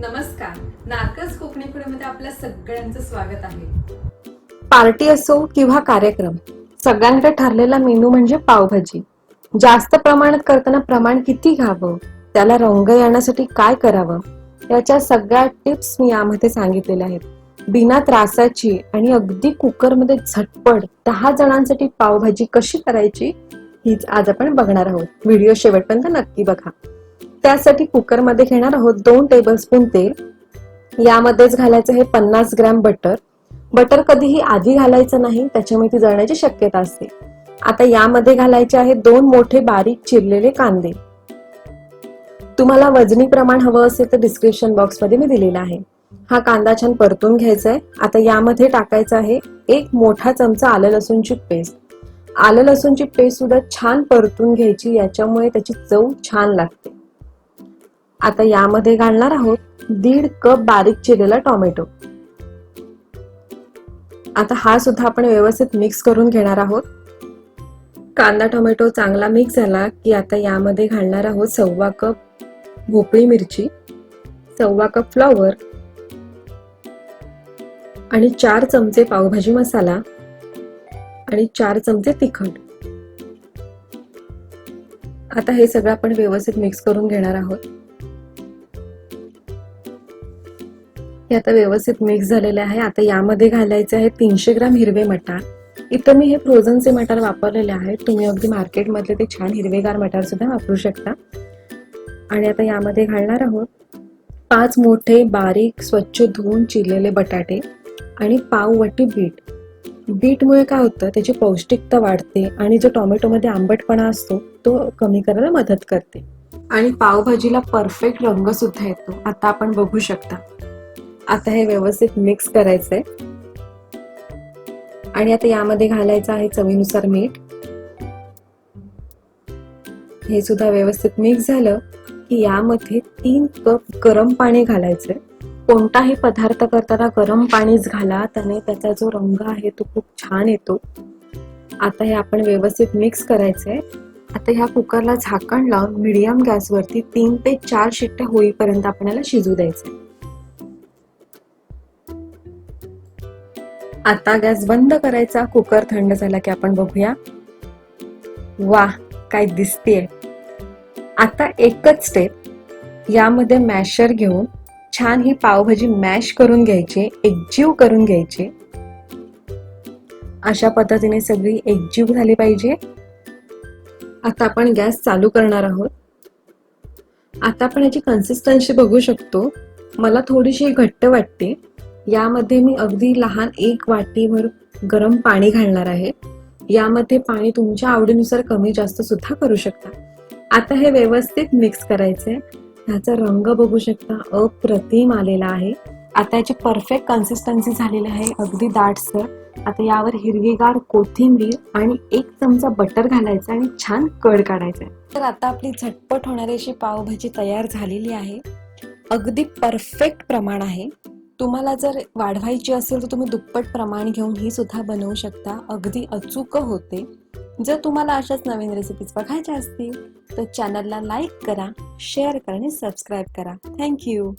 नमस्कार. नारकस कोकणी फूडमध्ये आपल्या सगळ्यांचं स्वागत आहे. पार्टी असो किंवा कार्यक्रम, सगळ्यांकडे ठरलेला मेनू म्हणजे पावभाजी. जास्त प्रमाणात करताना प्रमाण किती घ्यावं, त्याला रंग येण्यासाठी काय करावं, याच्या सगळ्या टिप्स मी यामध्ये सांगितलेल्या आहेत. बिना त्रासाची आणि अगदी कुकरमध्ये झटपट 10 जणांसाठी पावभाजी कशी करायची हीच आज आपण बघणार आहोत. व्हिडिओ शेवटपर्यंत नक्की बघा. त्यासाठी कुकरमध्ये घेणार आहोत 2 टेबलस्पून तेल. यामध्येच घालायचं हे 50 ग्रॅम बटर. बटर कधीही आधी घालायचं नाही, त्याच्यामुळे ती जळण्याची शक्यता असते. आता यामध्ये घालायचे आहे 2 मोठे बारीक चिरलेले कांदे. तुम्हाला वजनी प्रमाण हवं असेल तर डिस्क्रिप्शन बॉक्स मध्ये मी दिलेला आहे. हा कांदा छान परतून घ्यायचा आहे. आता यामध्ये टाकायचं आहे 1 मोठा चमचा आलं लसूणची पेस्ट. आलं लसूणची पेस्ट सुद्धा छान परतून घ्यायची, याच्यामुळे त्याची चव छान लागते. आता यामध्ये घालणार आहोत 1.5 कप बारीक चिरलेला टोमॅटो. आता हा सुद्धा आपण व्यवस्थित मिक्स करून घेणार आहोत. कांदा टोमॅटो चांगला मिक्स झाला की आता यामध्ये घालणार आहोत 1.25 कप भोपळी मिरची, 1.25 कप फ्लॉवर आणि 4 चमचे पावभाजी मसाला आणि 4 चमचे तिखट. आता हे सगळं आपण व्यवस्थित मिक्स करून घेणार आहोत. हे आता व्यवस्थित मिक्स झालेले आहे. आता यामध्ये घालायचे आहे 300 ग्राम हिरवे मटार. इथं मी हे फ्रोझनचे मटार वापरलेले आहेत. तुम्ही अगदी मार्केटमधले ते छान हिरवेगार मटार सुद्धा वापरू शकता. आणि आता यामध्ये घालणार आहोत 5 मोठे बारीक स्वच्छ धुवून चिरलेले बटाटे आणि पाव वाटी बीट. बीटमुळे काय होतं, त्याची पौष्टिकता वाढते आणि जो टोमॅटोमध्ये आंबटपणा असतो तो कमी करायला मदत करते आणि पावभाजीला परफेक्ट रंग सुद्धा येतो. आता आपण बघू शकता. आता हे व्यवस्थित मिक्स करायचंय आणि आता यामध्ये घालायचं आहे चवीनुसार मीठ. हे सुद्धा व्यवस्थित मिक्स झालं की यामध्ये 3 कप गरम पाणी घालायचंय. कोणताही पदार्थ करताना गरम पाणीच घाला, त्याने त्याचा जो रंग आहे तो खूप छान येतो. आता हे आपण व्यवस्थित मिक्स करायचंय. आता ह्या कुकरला झाकण लावून मीडियम गॅसवरती 3 ते 4 शिट्ट्या होईपर्यंत आपल्याला शिजू द्यायचंय. आता गॅस बंद करायचा. कुकर थंड झाला की आपण बघूया. वाह, काय दिसतेय. आता एकच स्टेप, यामध्ये मॅशर घेऊन छान ही पावभाजी मॅश करून घ्यायची, एकजीव करून घ्यायची. अशा पद्धतीने सगळी एकजीव झाली पाहिजे. आता आपण गॅस चालू करणार आहोत. आता आपण याची कन्सिस्टन्सी बघू शकतो. मला थोडीशी घट्ट वाटते. यामध्ये मी अगदी लहान 1 वाटीभर गरम पाणी घालणार आहे. यामध्ये पाणी तुमच्या आवडीनुसार कमी जास्त सुद्धा करू शकता. आता हे व्यवस्थित मिक्स करायचंय. ह्याचा रंग बघू शकता, अप्रतिम आलेला आहे. आता याची परफेक्ट कन्सिस्टन्सी झालेली आहे, अगदी दाटसर. आता यावर हिरवीगार कोथिंबीर आणि 1 चमचा बटर घालायचा आणि छान कड काढायचा. तर आता आपली झटपट होणारी अशी पावभाजी तयार झालेली आहे. अगदी परफेक्ट प्रमाण आहे. तुम्हाला जर वाढवायची असेल तर तुम्ही दुप्पट प्रमाण घेऊन ही सुद्धा बनवू शकता. अगदी अचूक होते. जर तुम्हाला अशाच नवीन रेसिपीज बघायच्या असतील तर चॅनलला लाईक करा, शेअर करा आणि सबस्क्राईब करा. थँक्यू.